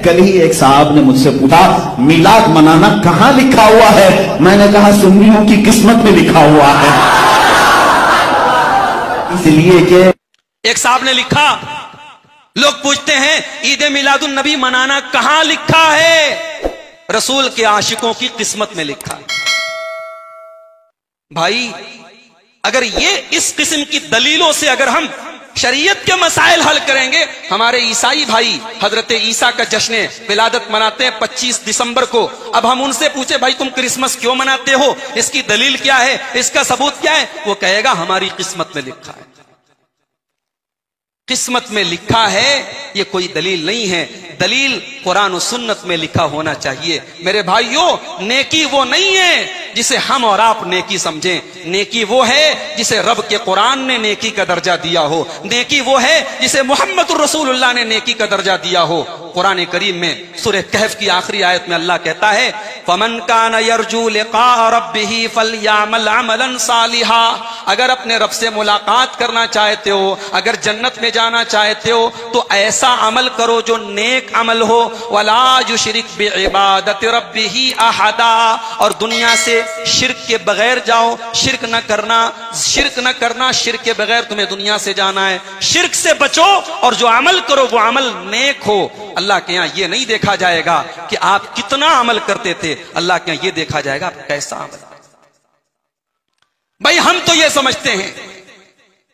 कल ही एक साहब ने मुझसे पूछा मिलाद मनाना कहां लिखा हुआ है। मैंने कहा सुन्नियों की किस्मत में लिखा हुआ है। इसलिए कि एक साहब ने लिखा, लोग पूछते हैं ईद मिलादुन नबी मनाना कहां लिखा है? रसूल के आशिकों की किस्मत में लिखा है। भाई अगर ये इस किस्म की दलीलों से अगर हम शरीयत के मसाइल हल करेंगे, हमारे ईसाई भाई हजरत ईसा का जश्न विलादत मनाते हैं 25 दिसंबर को। अब हम उनसे पूछे भाई तुम क्रिसमस क्यों मनाते हो, इसकी दलील क्या है, इसका सबूत क्या है? वो कहेगा हमारी किस्मत में लिखा है। किस्मत में लिखा है ये कोई दलील नहीं है, दलील कुरान और सुन्नत में लिखा होना चाहिए। मेरे भाइयों, नेकी वो नहीं है जिसे हम और आप नेकी समझें, नेकी वो है जिसे रब के कुरान ने नेकी का दर्जा दिया हो, नेकी वो है जिसे मोहम्मद रसूलुल्लाह ने नेकी का दर्जा दिया हो। कुरान करीम में सूरह कहफ की आखिरी आयत में अल्लाह कहता है फमन कान यरजू लिका रब्बिही फलयामल अमलन सालिहा। अगर अपने रब से मुलाकात करना चाहते हो, अगर जन्नत में जाना चाहते हो तो ऐसा अमल करो जो नेक अमल हो। वला युशरिक बिइबादति रब्बिही अहदा। और दुनिया से शिर्क के बगैर जाओ, शिर्क न करना, शिर्क न करना, शिर्क के बगैर तुम्हें दुनिया से जाना है। शिर्क से बचो और जो अमल करो वो अमल नेक हो। अल्लाह के यहाँ ये नहीं देखा जाएगा कि आप कितना अमल करते थे, अल्लाह के यहाँ ये देखा जाएगा आप कैसा अमल। भाई हम तो ये समझते हैं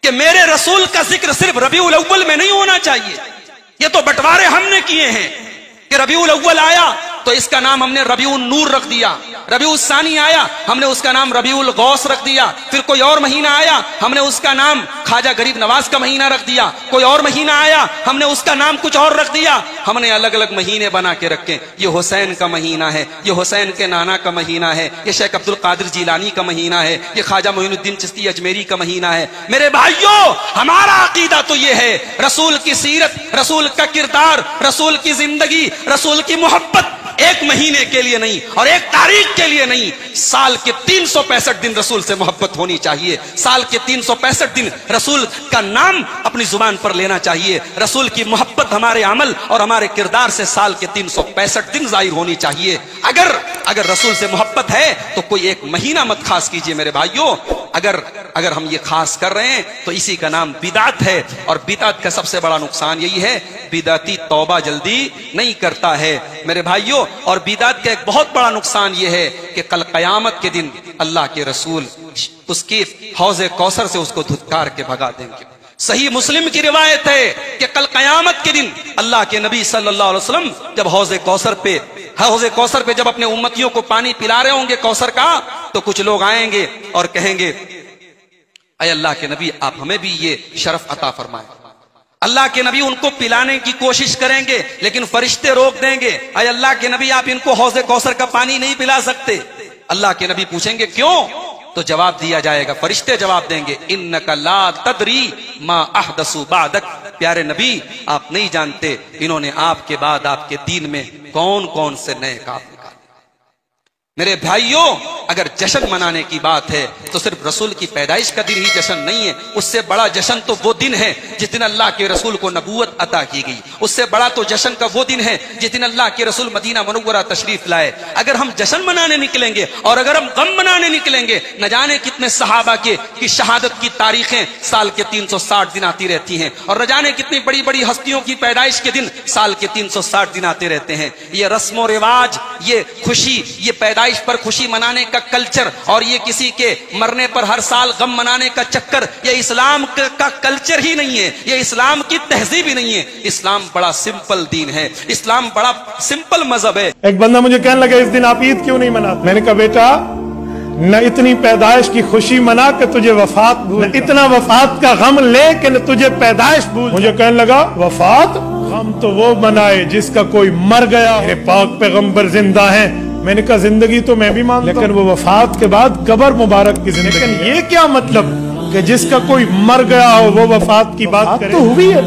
कि मेरे रसूल का जिक्र सिर्फ रबीउल अव्वल में नहीं होना चाहिए। ये तो बंटवारे हमने किए हैं कि रबीउल अव्वल आया तो इसका नाम हमने रबीउल नूर रख दिया, रबीउल सानी आया हमने उसका नाम रबीउल गौस रख दिया, फिर कोई और महीना आया हमने उसका नाम ख्वाजा गरीब नवाज का महीना रख दिया, कोई और महीना आया हमने उसका नाम कुछ और रख दिया। हमने अलग अलग महीने बना के रखे। ये हुसैन का महीना है, ये हुसैन के नाना का महीना है, ये शेख अब्दुल कादिर जिलानी का महीना है, ये ख्वाजा मोइनुद्दीन चिश्ती अजमेरी का महीना है। मेरे भाइयों, हमारा अकीदा तो ये है रसूल की सीरत, रसूल का किरदार, रसूल की जिंदगी, रसूल की मोहब्बत एक महीने के लिए नहीं और एक तारीख के लिए नहीं, साल के 365 दिन रसूल से मोहब्बत होनी चाहिए। साल के 365 दिन रसूल का नाम अपनी जुबान पर लेना चाहिए। रसूल की मोहब्बत हमारे अमल और हमारे किरदार से साल के 365 दिन जाहिर होनी चाहिए। अगर रसूल से मोहब्बत है तो कोई एक महीना मत खास कीजिए मेरे भाइयों। अगर हम ये खास कर रहे हैं तो इसी का नाम बिदात है। और बिदात का सबसे बड़ा नुकसान यही है, बिदाती तौबा जल्दी नहीं करता है मेरे भाइयों। और बिदात का एक बहुत बड़ा नुकसान यह है कि कल कयामत के दिन अल्लाह के रसूल उसकी हौज़े कौसर से उसको धुतकार के भगा देंगे। सही मुस्लिम की रिवायत है कि कल कयामत के दिन अल्लाह के नबी सल्लल्लाहु अलैहि वसल्लम जब हौज़े कौसर पे जब अपने उम्मतियों को पानी पिला रहे होंगे कौसर का, तो कुछ लोग आएंगे और कहेंगे ऐ अल्लाह के नबी आप हमें भी ये शरफ अता फरमाएं। अल्लाह के नबी उनको पिलाने की कोशिश करेंगे लेकिन फरिश्ते रोक देंगे, ऐ अल्लाह के नबी आप इनको हौज़े कौसर का पानी नहीं पिला सकते। अल्लाह के नबी पूछेंगे क्यों? तो जवाब दिया जाएगा, फरिश्ते जवाब देंगे इन्नका ला तदरी मा अहदसु बादक। प्यारे नबी आप नहीं जानते इन्होंने आपके बाद आपके दीन में कौन कौन से नए काम निकाले। मेरे भाइयों, अगर जश्न मनाने की बात है तो सिर्फ रसूल की पैदाइश का दिन ही जश्न नहीं है। उससे बड़ा जश्न तो वो दिन है जिस दिन अल्लाह के रसूल को नबूवत अता की गई। उससे बड़ा तो जश्न का वो दिन है जिस दिन अल्लाह के रसूल मदीना मुनव्वरा तशरीफ लाए। अगर हम जश्न मनाने निकलेंगे और अगर हम गम मनाने निकलेंगे, न जाने कितने सहाबा की शहादत की तारीखें साल के 360 दिन आती रहती हैं और न जाने कितनी बड़ी बड़ी हस्तियों की पैदाइश के दिन साल के 360 दिन आते रहते हैं। ये रस्म रिवाज, ये खुशी, ये पैदाइश पर खुशी मनाने का कल्चर और ये किसी के मरने पर हर साल गम मनाने का चक्कर, ये इस्लाम का कल्चर ही नहीं है, ये इस्लाम की तहजीब ही नहीं है। इस्लाम बड़ा सिंपल दीन है, इस्लाम बड़ा सिंपल मजहब है। एक बंदा मुझे कहने लगा इस दिन आप ईद क्यों नहीं मनाते? मैंने कहा बेटा न इतनी पैदाइश की खुशी मना के तुझे वफात भूल, इतना वफात का गम ले के न तुझे पैदाइश भूल। मुझे कहने लगा वफात गम तो वो मनाए जिसका कोई मर गया, मेरे पाक पैगंबर जिंदा है। मैंने कहा जिंदगी तो मैं भी मानता हूं, लेकिन वो वफात के बाद कब्र मुबारक की जिंदगी। लेकिन ये क्या मतलब कि जिसका कोई मर गया हो वो वफात की बात करे? तो हुई है,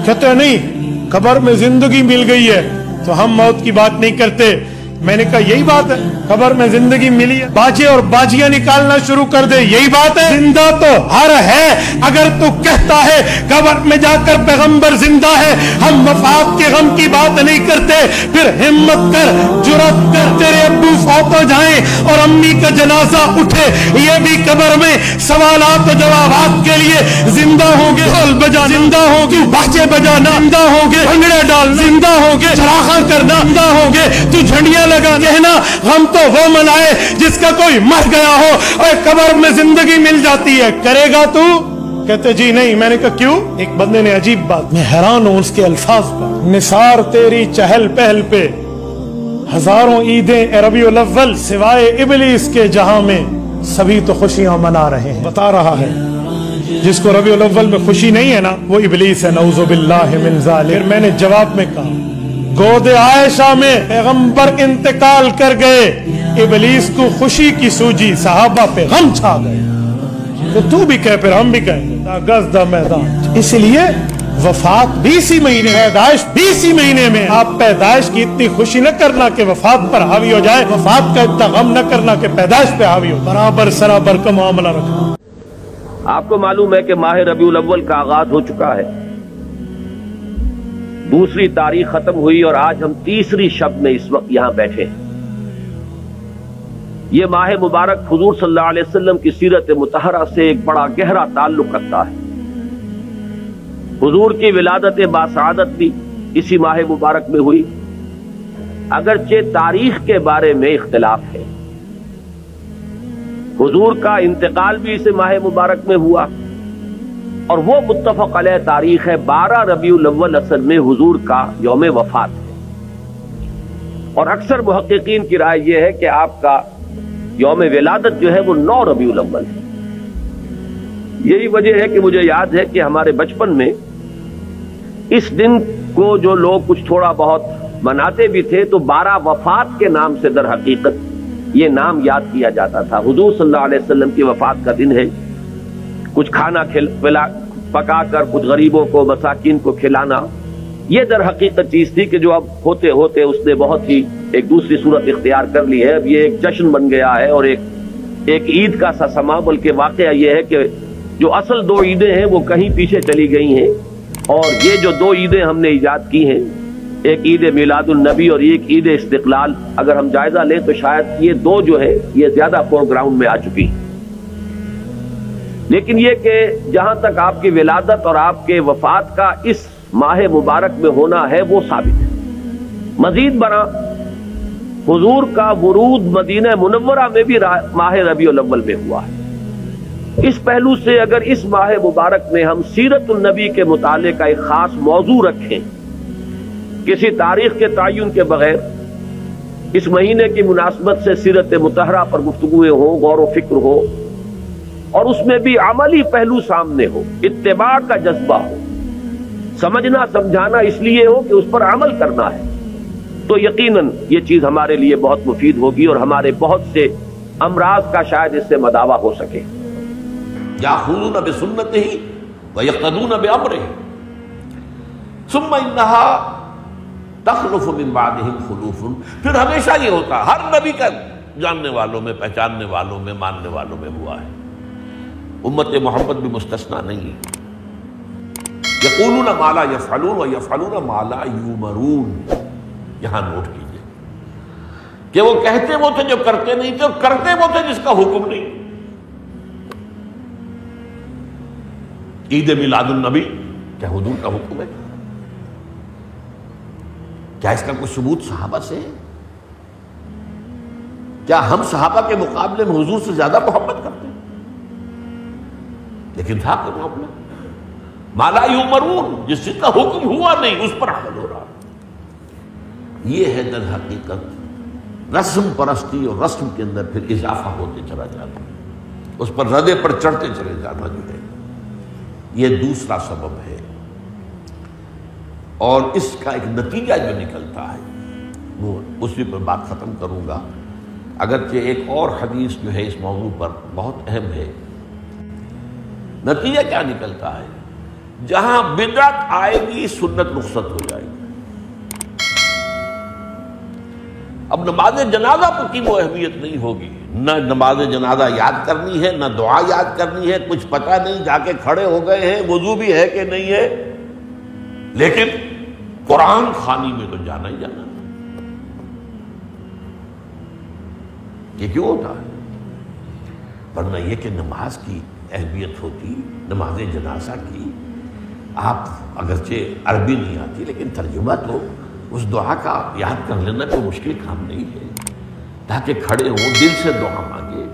कहते नहीं कब्र में जिंदगी मिल गई है तो हम मौत की बात नहीं करते। میں نے کہا یہی بات ہے، قبر میں زندگی ملی ہے، باجے اور باجیاں نکالنا شروع کر دے، یہی بات ہے۔ زندہ تو ہر ہے، اگر تو کہتا ہے قبر میں جا کر پیغمبر زندہ ہے، ہم وفات کے غم کی بات نہیں کرتے، پھر ہمت کر، جرأت کر، تیرے ابو فوت ہو جائیں اور امی کا جنازہ اٹھے، یہ بھی قبر میں سوالات و جوابات کے لیے زندہ ہوں گے، ڈھول بجا زندہ ہوں گے، باجے بجانا زندہ ہوں گے، بھنگڑے ڈالنا زندہ ہوں گے، چراغاں کرنا زندہ ہوں گے، تو جھنڈیاں لگا کہنا غم تو وہ منائے جس کا کوئی مر گیا ہو، اور قبر میں زندگی مل جاتی ہے، کرے گا تو؟ کہتے جی نہیں۔ میں نے کہا کیوں؟ ایک بندے نے عجیب بات، میں حیران ہوں اس کے الفاظ پر، نثار تیری چہل پہل پہ ہزاروں عیدیں ربیع الاول سوائے ابلیس کے جہاں میں سبھی تو خوشیاں منا رہے ہیں۔ بتا رہا ہے جس کو ربیع الاول میں خوشی نہیں ہے نا وہ ابلیس ہے، نعوذ باللہ من ذالک۔ پھر میں نے جواب میں کہا گود عائشہ میں پیغمبر انتقال کر گئے، ابلیس کو خوشی کی سوجی، صحابہ پہ غم چھا گئے، تو تو بھی کہہ پھر ہم بھی کہیں گز دا میدان۔ اس لیے وفات بھی اسی مہینے، پیدائش بھی اسی مہینے میں۔ آپ پیدائش کی اتنی خوشی نہ کرنا کہ وفات پر حاوی ہو جائے، وفات کا اتنا غم نہ کرنا کہ پیدائش پہ حاوی ہو، برابر سرابر کا معاملہ رکھنا۔ آپ کو معلوم ہے کہ ماہ ربیع الاول کا آغاز ہو چکا ہے، دوسری تاریخ ختم ہوئی اور آج ہم تیسری شب میں اس وقت یہاں بیٹھے ہیں۔ یہ ماہ مبارک حضور صلی اللہ علیہ وسلم کی سیرت مطہرہ سے ایک بڑا گہرا تعلق رکھتا ہے۔ حضور کی ولادت باسعادت بھی اسی ماہ مبارک میں ہوئی، اگرچہ تاریخ کے بارے میں اختلاف ہے۔ حضور کا انتقال بھی اس ماہ مبارک میں ہوا، اور وہ متفق علیہ تاریخ ہے 12 ربیع الاول اصل میں حضور کا یوم وفات ہے، اور اکثر محققین کی رائے یہ ہے کہ آپ کا یوم ولادت جو ہے وہ 9 ربیع الاول ہے۔ یہی وجہ ہے کہ مجھے یاد ہے کہ ہمارے بچپن میں اس دن کو جو لوگ کچھ تھوڑا بہت مناتے بھی تھے تو 12 وفات کے نام سے در حقیقت یہ نام یاد کیا جاتا تھا۔ حضور صلی اللہ علیہ وسلم کی وفات کا دن ہے، کچھ کھانا پکا کر کچھ غریبوں کو مساکین کو کھلانا، یہ در حقیقت چیز تھی کہ جو اب ہوتے ہوتے اس نے بہت ہی ایک دوسری صورت اختیار کر لی ہے۔ اب یہ ایک جشن بن گیا ہے اور ایک عید کا سا سما، بلکہ واقعہ یہ ہے کہ جو اصل 2 عیدیں ہیں وہ کہیں پیچھے چلی گئی ہیں، اور یہ جو 2 عیدیں ہم نے ایجاد کی ہیں، ایک عید میلاد النبی اور ایک عید استقلال، اگر ہم جائزہ لیں تو شاید یہ 2 جو ہے یہ زیادہ فور گراؤنڈ میں آ چکی ہیں۔ لیکن یہ کہ جہاں تک آپ کی ولادت اور آپ کے وفات کا اس ماہ مبارک میں ہونا ہے وہ ثابت ہے۔ مزید برآں حضور کا ورود مدینہ منورہ میں بھی ماہ ربیع الاول میں ہوا ہے۔ اس پہلو سے اگر اس ماہ مبارک میں ہم سیرت النبی کے مطالعے کا ایک خاص موضوع رکھیں، کسی تاریخ کے تعین کے بغیر اس مہینے کی مناسبت سے سیرت مطہرہ پر گفتگویں ہوں، غور و فکر ہو، اور اس میں بھی عملی پہلو سامنے ہو، اتباع کا جذبہ ہو، سمجھنا سمجھانا اس لیے ہو کہ اس پر عمل کرنا ہے، تو یقیناً یہ چیز ہمارے لیے بہت مفید ہوگی اور ہمارے بہت سے امراض کا شاید اس سے مداوع ہو سکے۔ یاخذون بسنتہ ویقتدون بامرہ ثم انہا تخلف من بعدہم خلوف۔ پھر ہمیشہ یہ ہوتا، ہر نبی کا جاننے والوں میں، پہچاننے والوں میں، ماننے والوں میں ہوا ہے، امت محمد بھی مستثنا نہیں۔ یقولون ما لا یفعلون ویفعلون ما لا یؤمرون۔ یہاں نوٹ کیجئے کہ وہ کہتے وہ تھے جو کرتے نہیں تھے، اور کرتے وہ تھے جس کا حکم نہیں۔ عید میلاد النبی کیا حضور کا حکم ہے؟ کیا اس کا کوئی ثبوت صحابہ سے ہے؟ کیا ہم صحابہ کے مقابلے میں حضور سے زیادہ محبت کرتے ہیں؟ لیکن تھا کہ معاملہ ما لا یؤمرون، جس چیز کا حکم ہوا نہیں اس پر عمل ہو رہا۔ یہ ہے در حقیقت رسم پرستی، اور رسم کے اندر پھر اضافہ ہوتے چلا جاتا، اس پر ردے پر چڑھتے چلے جانا جو ہے، یہ دوسرا سبب ہے۔ اور اس کا ایک نتیجہ جو نکلتا ہے وہ اسی پر بات ختم کروں گا، اگرچہ ایک اور حدیث جو ہے اس موضوع پر بہت اہم ہے۔ نتیجہ کیا نکلتا ہے؟ جہاں بدعت آئے گی سنت رخصت ہو جائے گی۔ اب نماز جنازہ کی وہ اہمیت نہیں ہوگی، نہ نماز جنازہ یاد کرنی ہے، نہ دعا یاد کرنی ہے، کچھ پتہ نہیں، جا کے کھڑے ہو گئے ہیں، وضو بھی ہے کہ نہیں ہے، لیکن قرآن خوانی میں تو جانا ہی جانا۔ یہ کیوں ہوتا ہے؟ ورنہ یہ کہ نماز کی اہمیت ہوتی، نماز جنازہ کی، آپ اگرچہ عربی نہیں آتی لیکن ترجمہ تو اس دعا کا یاد کر لینا کوئی مشکل کام نہیں ہے، تاکہ کھڑے ہوں، دل سے دعا مانگے،